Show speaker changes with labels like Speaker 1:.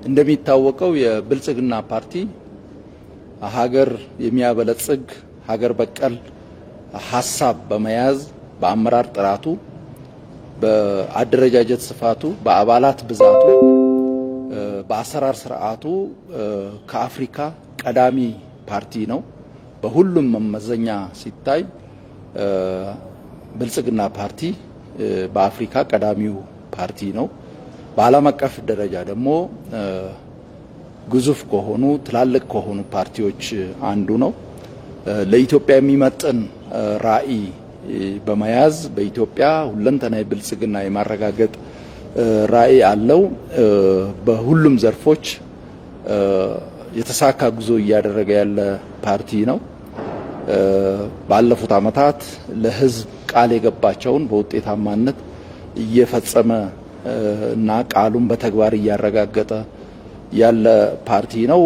Speaker 1: እንደሚታወቀው የብልጽግና ፓርቲ ሀገር የሚያበለጽግ ሀገር በቀል ሐሳብ በመያዝ በአመራር ጥራቱ፣ በአደረጃጀት ስፋቱ፣ በአባላት ብዛቱ፣ በአሰራር ስርዓቱ ከአፍሪካ ቀዳሚ ፓርቲ ነው። በሁሉም መመዘኛ ሲታይ ብልጽግና ፓርቲ በአፍሪካ ቀዳሚው ፓርቲ ነው። በዓለም አቀፍ ደረጃ ደግሞ ግዙፍ ከሆኑ ትላልቅ ከሆኑ ፓርቲዎች አንዱ ነው። ለኢትዮጵያ የሚመጥን ራዕይ በመያዝ በኢትዮጵያ ሁለንተናዊ ብልጽግና የማረጋገጥ ራዕይ አለው። በሁሉም ዘርፎች የተሳካ ጉዞ እያደረገ ያለ ፓርቲ ነው። ባለፉት ዓመታት ለሕዝብ ቃል የገባቸውን በውጤታማነት እየፈጸመ እና ቃሉን በተግባር እያረጋገጠ ያለ ፓርቲ ነው።